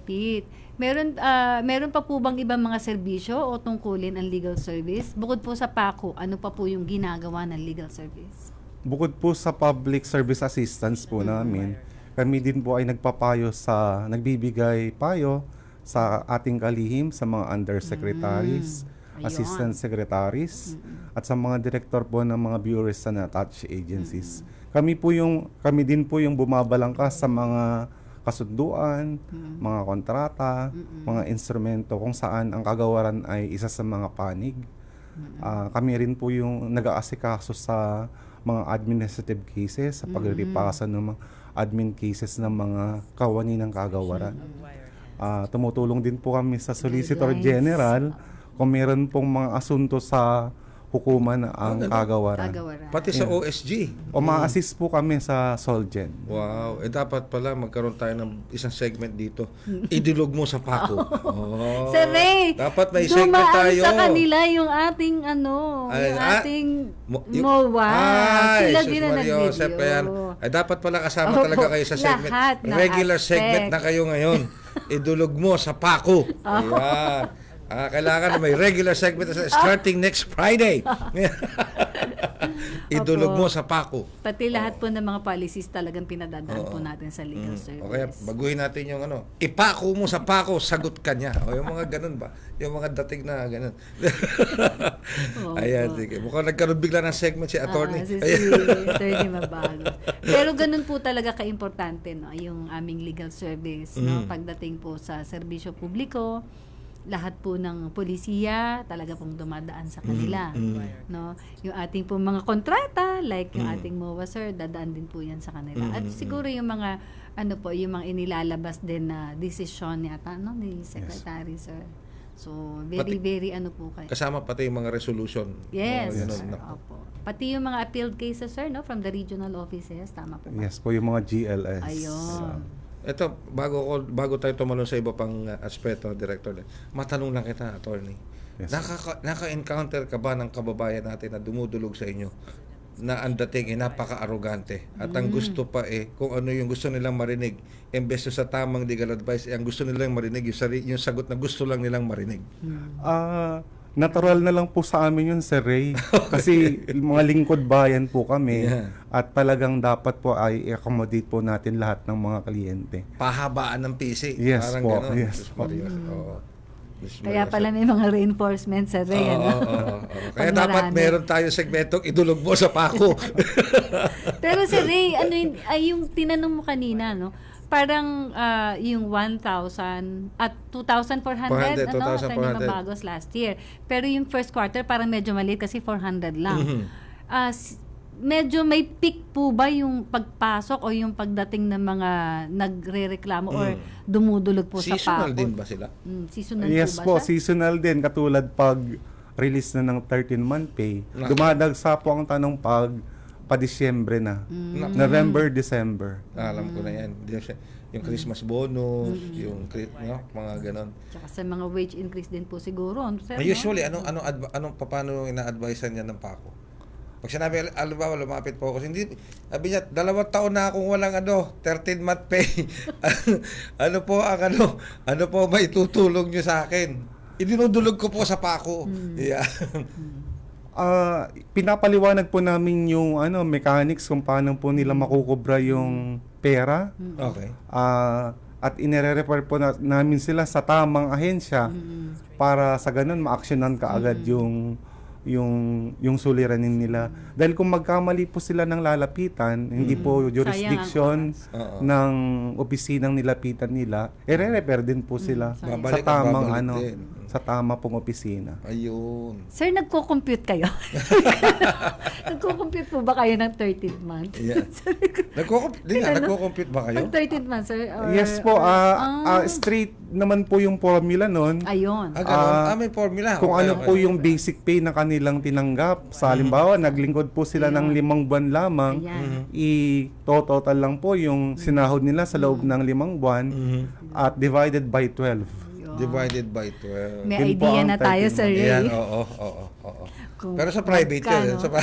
Pete, meron pa po bang ibang mga serbisyo o tungkulin ang legal service? Bukod po sa PACO, ano pa po yung ginagawa ng legal service? Bukod po sa public service assistance po namin, kami din po ay nagbibigay payo sa ating kalihim, sa mga undersecretaries, assistant secretaries, at sa mga director po ng mga bureaus and attached agencies. Kami din po yung bumabalangkas sa mga kasunduan, mga kontrata, mga instrumento kung saan ang kagawaran ay isa sa mga panig. Kami rin po yung nag-aasikaso sa mga administrative cases, sa paglilipasan ng mga admin cases ng mga kawani ng kagawaran. Tumutulong din po kami sa Solicitor General kung meron pong mga asunto sa hukuman ang kagawaran. Pati sa OSG. O ma-assist po kami sa Solgen. Wow. Dapat pala magkaroon tayo ng isang segment dito. Idulog mo sa PACO. Oh. Sir Ray, dapat may segment tayo. sa kanila yung ating MOA. Sila din na nag-video. Dapat pala kasama talaga kayo sa segment. Regular segment na kayo ngayon. Idulog mo sa PACO. Ayan. Kailangan na may regular segment starting next Friday. Idulog mo sa PACO. Pati lahat po ng mga policies talagang pinadadaan po natin sa legal service. O kaya baguhin natin yung ipako mo sa PACO, sagot ka niya. O yung mga ganun ba? Yung mga dating na ganun. Ayan, sige. Mukhang nagkaroon bigla ng segment si attorney. Si attorney Mabago. Pero ganun po talaga ka-importante, no, yung aming legal service, no, pagdating po sa serbisyo publiko. Lahat po ng polisiya talaga pong dumadaan sa kanila, no? Yung ating po mga kontrata, like yung ating MOA, sir, dadaan din po yan sa kanila. At siguro yung mga yung mga inilalabas din na desisyon ni Secretary, sir. So, very po kayo. Kasama pati yung mga resolution. Yes. Opo. Pati yung mga appealed cases, sir, no, from the regional offices, tama po ba? Yes po, yung mga GLS. Ayun. Ito, bago tayo tumalon sa iba pang aspeto, Director, matanong lang kita, attorney. Yes, Naka-encounter ka ba ng kababayan natin na dumudulog sa inyo na ang dating napaka-arrogante at ang gusto pa kung ano yung gusto nilang marinig, imbes sa tamang legal advice, ang gusto nilang marinig yung sagot na gusto lang nilang marinig? Natural na lang po sa amin yun, Sir Ray. Kasi mga lingkod bayan po kami at talagang dapat po ay i-accommodate po natin lahat ng mga kliyente. Pahabaan ng PC. Yes parang po. Gano'n. Yes po. Kaya pala may mga reinforcement, Sir Ray. Kaya dapat meron tayo segmentong idulog mo sa PACO. Pero Sir Ray, yung tinanong mo kanina, no? Parang yung 1,000 at 2,400 Bagos last year. Pero yung first quarter parang medyo maliit kasi 400 lang. Medyo may peak po ba yung pagpasok o yung pagdating ng mga nagrereklamo or dumudulog po sa PACO? Seasonal din ba sila? Seasonal Yes po ba po, seasonal din. Katulad pag release na ng 13-month pay, dumadagsa po ang tanong pag pa-Disyembre na. November, December. Alam ko na yan. Yung Christmas bonus, yung mga ganon. Tsaka sa mga wage increase din po siguro. Usually, paano ina-advisean niya ng PACO? Pag sinabi, alam lumapit po ako. Sabi niya, 2 taon na akong walang 13-month pay. ano po maitutulong niyo sa akin? Idinudulog ko po sa PACO. Yeah. Pinapaliwanag po namin yung mechanics kung paano po nila makukubra yung pera. Okay. At inire-refer po namin sila sa tamang ahensya para sa ganun ma-actionan kaagad yung suliranin nila. Dahil kung magkamali po sila ng lalapitan, hindi po jurisdiction ng opisinang nilapitan nila, i-refer din po sila sa tamang sa tama pong opisina. Ayun. Sir, nagko-compute kayo? Nagko-compute po ba kayo ng 13th month? Yeah. Nagko-compute ba kayo? Pag 13th month, sir? Yes po. Straight naman po yung formula nun. Ayun. May formula. Kung ano po yung basic pay na kanilang tinanggap. Sa halimbawa, naglingkod po sila ng 5 buwan lamang. I-total lang po yung sinahod nila sa loob ng 5 buwan at divided by 12. Divided by 12. May idea na tayo, Sir Ray. Yan, oo. Pero sa private yun. Magkano?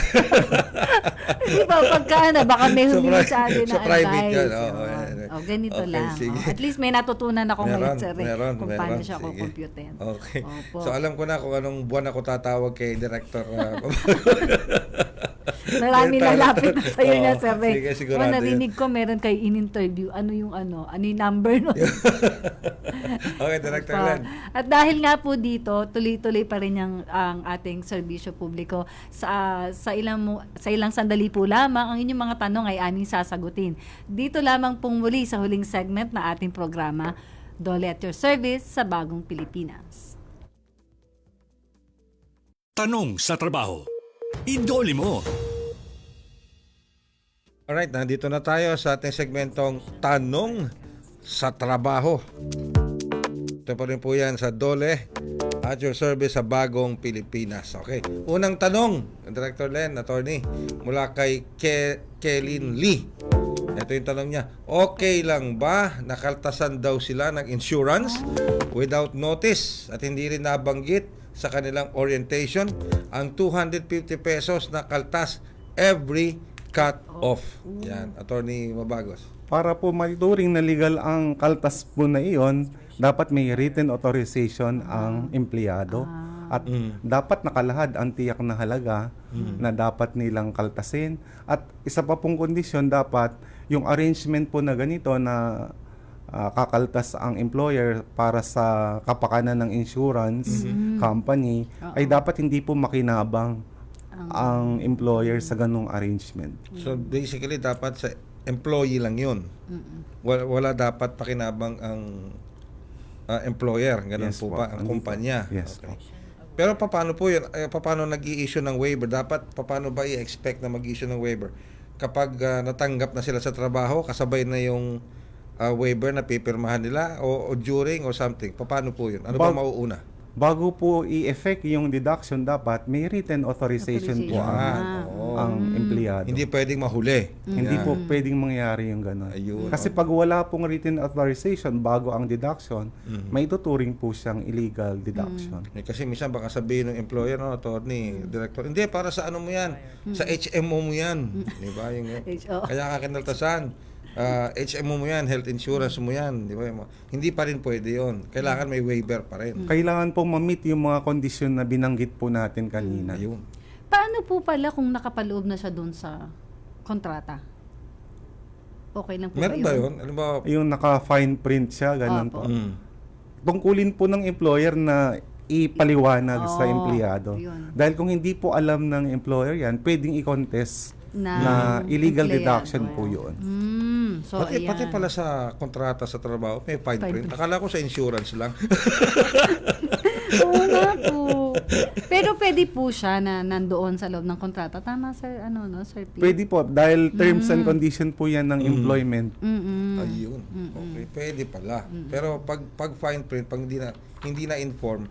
Di ba, pagkano? Baka may humingi sa atin na sa private advice. yun, Ganito Okay, lang. sige. At least may natutunan ako ngayon, Sir Ray, kung paano siya Sige. kukumputin. Okay. Opo. So alam ko na kung anong buwan ako tatawag kay Director. Marami lalapit na sa'yo Oo, niya, Sir Ray. sige, sigurado Narinig ko, meron kayo in-interview. Ano yung number nun? Okay, Director Pa. Len. At dahil nga po dito, tuloy-tuloy pa rin ang ating serbisyo publiko. Sa ilang sandali po lamang, ang inyong mga tanong ay aming sasagutin. Dito lamang pong muli sa huling segment na ating programa, Dole at your service sa Bagong Pilipinas. Tanong sa trabaho. Idoli mo. Alright, nandito na tayo sa ating segmentong Tanong sa Trabaho. Ito pa rin po yan sa Dole at your service sa Bagong Pilipinas. Okay. Unang tanong, Director Len, Attorney, mula kay Kelin Lee. Ito yung tanong niya. Okay lang ba nakaltasan daw sila ng insurance without notice at hindi rin nabanggit sa kanilang orientation ang 250 pesos na kaltas every cut off? Yan, Attorney Mabagos. Para po maituring na legal ang kaltas po na iyon, dapat may written authorization ang empleyado. At dapat nakalahad ang tiyak na halaga na dapat nilang kaltasin. At isa pa pong kondisyon, dapat yung arrangement po na ganito na kakaltas ang employer para sa kapakanan ng insurance company ay dapat hindi po makinabang ang employer sa ganung arrangement. So basically dapat sa employee lang yun. Wala dapat pakinabang ang employer, ganun Yes po po. ba ang kumpanya? Yes Okay. Pero paano po yun? Paano nag-i-issue ng waiver? Paano ba i-expect na mag-issue ng waiver? Kapag natanggap na sila sa trabaho, kasabay na yung waiver na pipirmahan nila o during or something? Paano po yun? Ano ba mauuna? Bago po i-effect yung deduction, dapat may written authorization po ang empleyado. Hindi pwedeng mahuli. Hindi Yan. po pwedeng mangyari yung gano'n. Ayun. Kasi pag wala pong written authorization bago ang deduction, may tuturing po siyang illegal deduction. Kasi minsan baka sabihin ng employer, no, attorney, director, hindi, para sa ano mo yan? Sa HMO mo yan. Di ba? Kaya ka kinaltasan. HMO mo yan, health insurance mo yan. Di ba? Hindi pa rin pwede yun. Kailangan may waiver pa rin. Kailangan po ma-meet yung mga kondisyon na binanggit po natin kanina. Ayun. Paano po pala kung nakapaloob na siya doon sa kontrata? Okay lang po Meron ba yun? Ano ba? Yung naka-fine print siya, ganun po. Tungkulin po ng employer na ipaliwanag sa empleyado. Dahil kung hindi po alam ng employer yan, pwedeng i-contest na illegal deduction po yun. So, pati pala sa kontrata sa trabaho, may fine print. Akala ko sa insurance lang. Oo nga po. Pero pwede po siya na nandoon sa loob ng kontrata. Tama, Sir, Sir P? Pwede po, dahil terms and condition po yan ng employment. Ayun. Okay, pwede pala. Pero pag fine print, pag hindi na inform,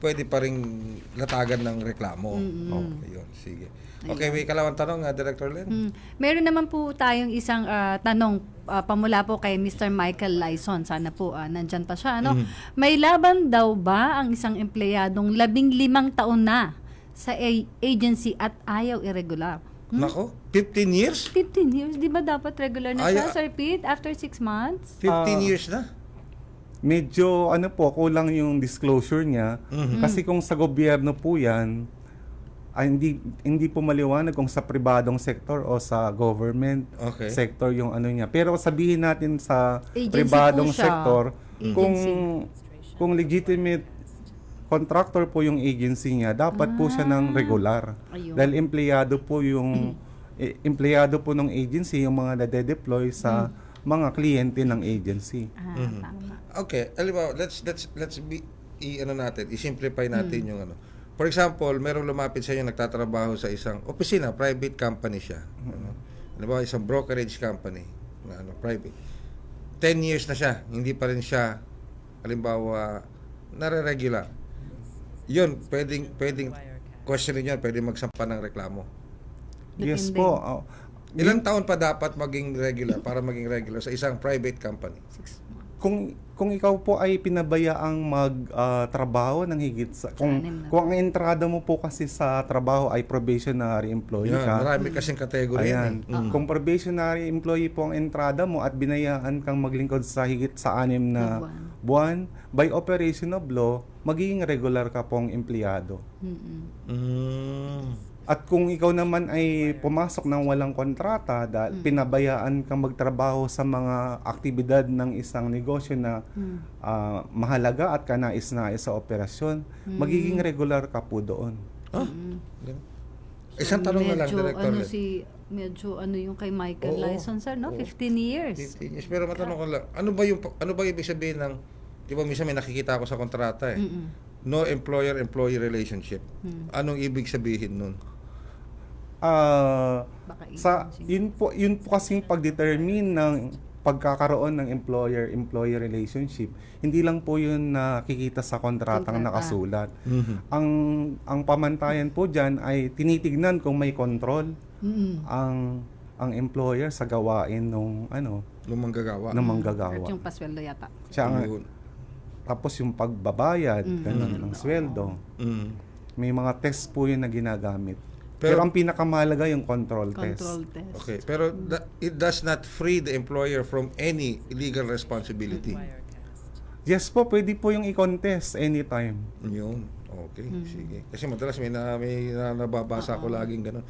pwede pa ring latagan ng reklamo. Ayun, sige. Okay, may kalawang tanong, Director Len? Meron naman po tayong isang tanong pamula po kay Mr. Michael Lyson. Sana po nandyan pa siya. May laban daw ba ang isang empleyadong 15 taon na sa agency at ayaw irregular? Nako, 15 years? 15 years? Di ba dapat regular na siya, Sir Pete, after 6 months? 15 years na? Medyo kulang yung disclosure niya. Kasi kung sa gobyerno po yan, hindi po maliwanag kung sa pribadong sector o sa government sector yung ano niya. Pero sabihin natin sa agency pribadong po siya. sector, kung legitimate contractor po yung agency niya, dapat po siya ng regular. Ayun. Dahil empleyado po ng agency yung mga nade-deploy sa mga kliyente ng agency. Okay, alam mo, let's i-simplify natin yung ano. For example, merong lumapit sa inyo nagtatrabaho sa isang opisina, private company siya. Ano ba, isang brokerage company, private. 10 years na siya, hindi pa rin siya, halimbawa, nare-regular. Yun, pwedeng questionin yun, pwedeng magsampa ng reklamo. Yes po. Ilang taon pa dapat maging regular para maging regular sa isang private company? Kung Kung ikaw po ay pinabayaang magtrabaho ng higit sa... Kung ang entrada mo po kasi sa trabaho ay probationary employee ka. Marami kasing kategory yan. Kung probationary employee po ang entrada mo at binayaan kang maglingkod sa higit sa 6 na buwan, by operation of law, magiging regular ka pong empleyado. At kung ikaw naman ay pumasok ng walang kontrata dahil pinabayaan kang magtrabaho sa mga aktibidad ng isang negosyo na mahalaga at kanais-nais sa operasyon, magiging regular ka po doon. Isang tanong na lang, Director. Medyo yung kay Michael Lyson, sir, no? 15 years. 15 years. Pero matanong ko lang, ano ba ibig sabihin ng, di ba minsan may nakikita ako sa kontrata no employer-employee relationship. Anong ibig sabihin nun? Yun po kasing pagdetermine ng pagkakaroon ng employer-employee relationship, hindi lang po yun nakikita sa kontratang nakasulat. Ang pamantayan po dyan ay tinitignan kung may control ang employer sa gawain ng manggagawa. At yung pasweldo yata. Tapos yung pagbabayad ng sweldo. May mga test po yun na ginagamit. Pero ang pinakamahalaga yung control test. Okay, pero it does not free the employer from any legal responsibility. Yes po, pwede po yung i-contest anytime. Yun. Okay, sige. Kasi madalas may nababasa ko laging gano'n.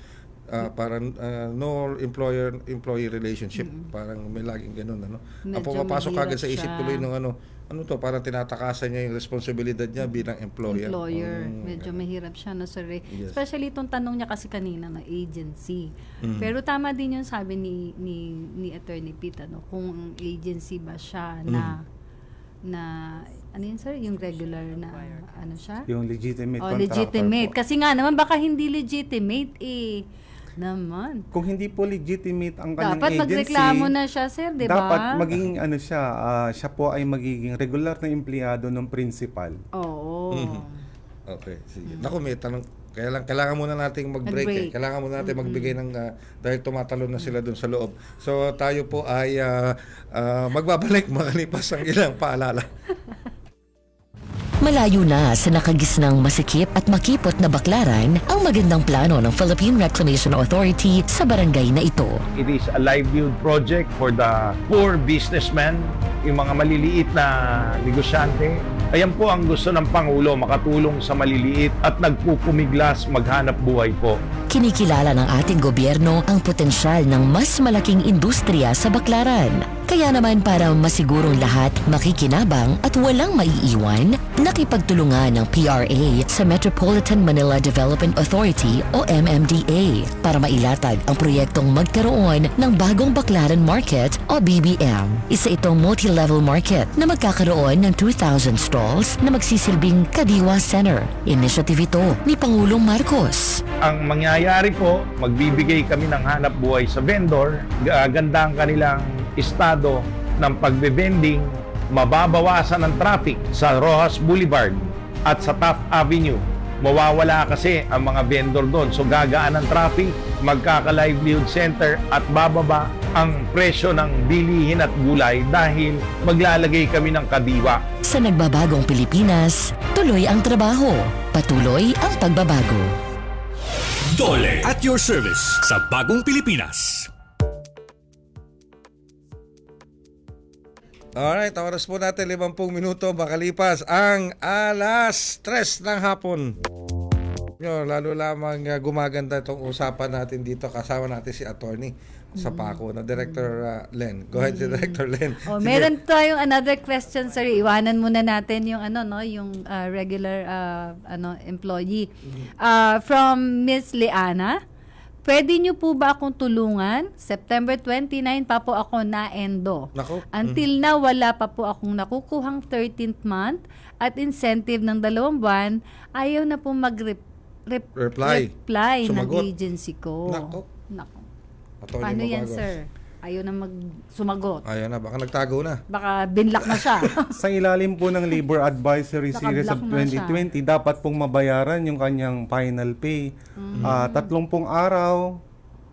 Parang no employer-employee relationship. Parang may laging gano'n. Ang pumapasok agad sa isip tuloy ng parang tinatakasan niya yung responsibilidad niya bilang employer. Medyo mahirap siya, no, sir Ray. Yes. Especially itong tanong niya kasi kanina na agency. Pero tama din yung sabi ni Attorney Pete, kung agency ba siya na ano yun, sir? Yung regular na siya? Yung legitimate contractor. Legitimate. Kasi nga naman baka hindi legitimate naman. Kung hindi po legitimate ang kanyang dapat agency, magreklamo na siya, sir, di ba? Dapat maging siya po ay magiging regular na empleyado ng principal. Oo. Okay, sige. Naku, may tanong. Kailangan muna nating mag-break. Kailangan muna natin magbigay ng dahil tumatalon na sila doon sa loob. So tayo po ay magbabalik makalipas ang ilang paalala. Malayo na sa nakagisnang masikip at makipot na baklaran ang magandang plano ng Philippine Reclamation Authority sa barangay na ito. It is a livelihood project for the poor businessmen, yung mga maliliit na negosyante. Ayan po ang gusto ng Pangulo, makatulong sa maliliit at nagpupumiglas maghanap buhay po. Kinikilala ng ating gobyerno ang potensyal ng mas malaking industriya sa baklaran. Kaya naman para masigurong lahat makikinabang at walang maiiwan, nakipagtulungan ng PRA sa Metropolitan Manila Development Authority o MMDA para mailatag ang proyektong magkaroon ng bagong baklaran market o BBM. Isa itong multi-level market na magkakaroon ng 2,000 stalls na magsisilbing Kadiwa Center. Initiative ito ni Pangulong Marcos. Ang mangyayari po, magbibigay kami ng hanap buhay sa vendor, ganda ang kanilang estado ng pagbe-vending, mababawasan ng traffic sa Rojas Boulevard at sa Taft Avenue. Mawawala kasi ang mga vendor doon. So gagaan ang traffic, magkaka-livelihood center at bababa ang presyo ng bilihin at gulay dahil maglalagay kami ng kadiwa. Sa nagbabagong Pilipinas, tuloy ang trabaho, patuloy ang pagbabago. Dole at your service sa bagong Pilipinas. Alright, oras po natin 50 minuto makalipas ang alas 3 ng hapon. Lalo lamang gumaganda itong usapan natin dito. Kasama natin si Attorney sa Paco na Director Len. Go ahead, Director Len. Meron tayong another question, sir. Iwanan muna natin yung yung regular employee. From Miss Leana. Pwede niyo po ba akong tulungan? September 29 pa po ako na-endo. Until now, wala pa po akong nakukuhang 13th month at incentive ng 2 buwan. Ayaw na po mag-reply ng agency ko. Nako. Paano yan, sir? Ayaw na sumagot. Ayaw na, baka nagtago na. Baka binlock na siya. Sa ilalim po ng Labor Advisory Series of 2020, dapat pong mabayaran yung kanyang final pay. 30 araw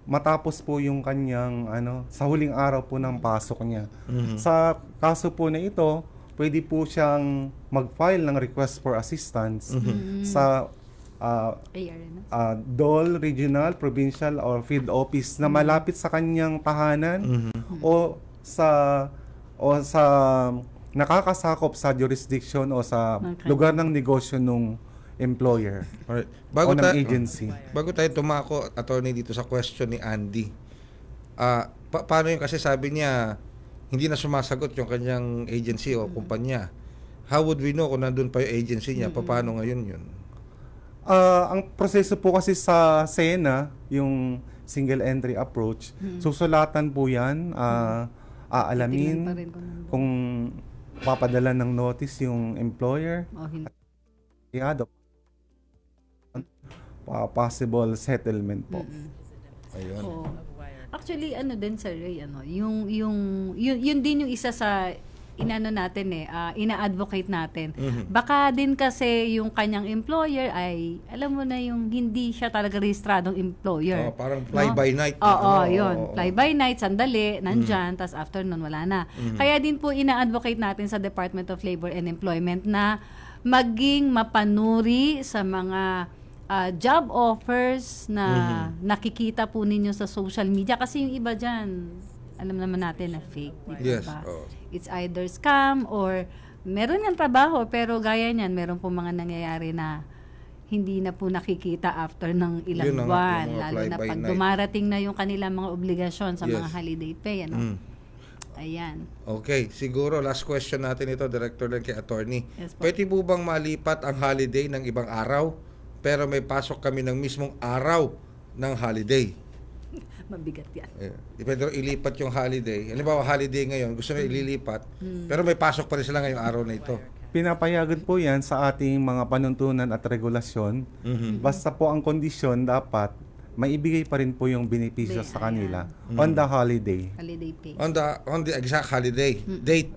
matapos po yung kanyang sa huling araw po ng pasok niya. Sa kaso po na ito, pwede po siyang mag-file ng request for assistance sa DOL, regional, provincial, or field office na malapit sa kanyang tahanan o sa nakakasakop sa jurisdiction o sa lugar ng negosyo ng employer Alright. o ng agency. Bago tayo tumako, attorney, dito sa question ni Andy. Paano yun? Kasi sabi niya, hindi na sumasagot yung kanyang agency o kumpanya. How would we know kung nandun pa yung agency niya? Paano ngayon yun? Ang proseso po kasi sa SENA, yung single entry approach, susulatan po yan, aalamin kung papadala ng notice yung employer, possible settlement po. Ayun. Actually, ano din Sir Ray, yun din yung isa sa ina-advocate natin. Baka din kasi yung kanyang employer ay, alam mo na yung hindi siya talaga rehistradong employer. Parang fly by night. Yun. Fly by night, sandali, nandyan, tas after nun, wala na. Kaya din po ina-advocate natin sa Department of Labor and Employment na maging mapanuri sa mga job offers na nakikita po ninyo sa social media. Kasi yung iba dyan, alam naman natin na fake. Yes. It's either scam or meron ng trabaho pero gaya niyan, meron po mga nangyayari na hindi na po nakikita after ng ilang buwan. Lalo na pag dumarating na yung kanilang mga obligasyon sa mga holiday pay. Ayan. Okay, siguro last question natin ito, Director lang kay Attorney. Yes, Pwede po bang malipat ang holiday ng ibang araw pero may pasok kami ng mismong araw ng holiday? Mabigat yan. Depende ilipat yung holiday. Halimbawa, holiday ngayon, gusto na ililipat, pero may pasok pa rin sila ngayong araw na ito. Pinapayagan po yan sa ating mga panuntunan at regulasyon. Basta po ang kondisyon dapat maibigay pa rin po yung benepisyo sa kanila on the holiday. Holiday pay. On the exact holiday date.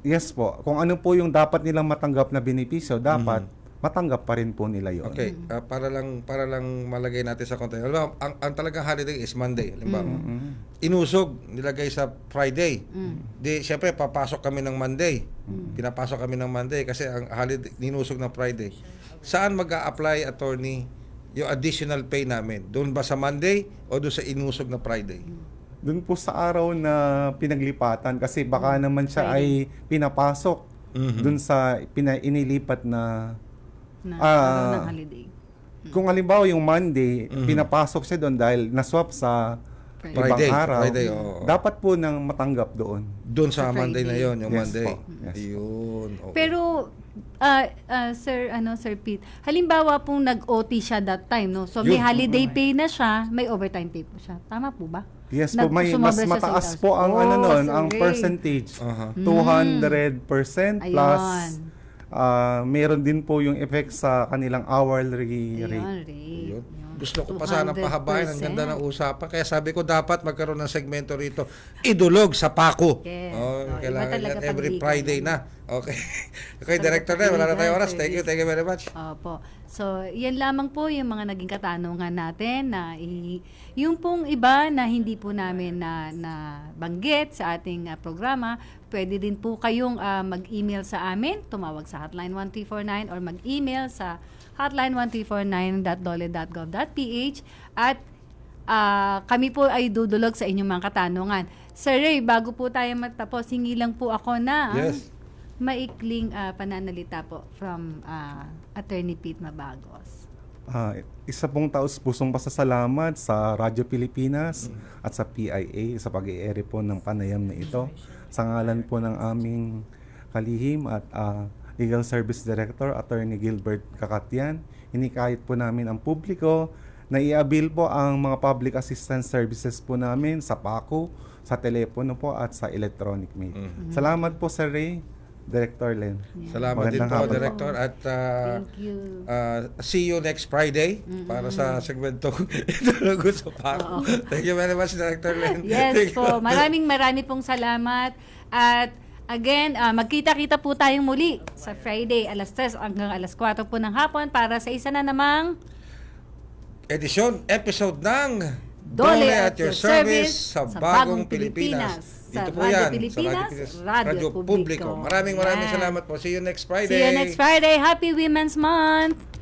Yes po. Kung ano po yung dapat nilang matanggap na benepisyo, dapat matanggap pa rin po nila yun. Okay, para lang malagay natin sa context. Halimbawa, ang talagang holiday is Monday. Halimbawa, inusog, nilagay sa Friday. Di, syempre, papasok kami ng Monday. Pinapasok kami ng Monday kasi ang holiday, ninusog ng Friday. Saan mag-a-apply, attorney, yung additional pay namin? Doon ba sa Monday o doon sa inusog na Friday? Doon po sa araw na pinaglipatan kasi baka naman siya ay pinapasok doon sa inilipat na ng holiday. Kung halimbawa yung Monday, pinapasok siya doon dahil naswap sa Friday, ibang araw. Friday, dapat po nang matanggap doon. Doon sa Monday na yon, yung Monday. Yes. Ayun. Okay. Pero Sir Pete, halimbawa pong nag-OT siya that time, no? So may holiday pay na siya, may overtime pay po siya. Tama po ba? Yes po, may mas mataas po ang ang percentage. 200% plus meron din po yung effect sa kanilang hourly rate. Gusto ko pa sana pahabain. Ang ganda ng usapan. Kaya sabi ko dapat magkaroon ng segmento rito. Idulog sa pako. Yes. Kailangan yan every Friday na. Okay. Okay, Director na. Wala na tayong oras. Thank you very much. Opo. So, yan lamang po yung mga naging katanungan natin na yung pong iba na hindi po namin na banggit sa ating programa, pwede din po kayong mag-email sa amin, tumawag sa hotline 1349 or mag-email sa hotline1349.dole.gov.ph at kami po ay dudulog sa inyong mga katanungan. Sir Ray, bago po tayo matapos, hingi lang po ako na maikling pananalita po from Attorney Pete Mabagos. Isa pong taus-pusong pasasalamat sa Radyo Pilipinas at sa PIA sa pag-i-ere po ng panayam na ito. Sa ngalan po ng aming kalihim at Legal Service Director, Attorney Gilbert Kakatian, hinikayat po namin ang publiko na i-avail po ang mga public assistance services po namin sa PACO, sa telepono po at sa electronic mail. Salamat po Sir Ray, Director Len. Salamat din po, Director. At see you next Friday para sa segmento gusto pa. Thank you very much, Director Len. Yes po. Maraming pong salamat. At again, magkita-kita po tayong muli sa Friday, alas 3 hanggang alas 4 po ng hapon para sa isa na namang episode ng Dole at your service sa Bagong Pilipinas. sa Dito po Radyo yan, Pilipinas, sa Radyo Publiko. Maraming Yan. salamat po. See you next Friday. See you next Friday. Happy Women's Month!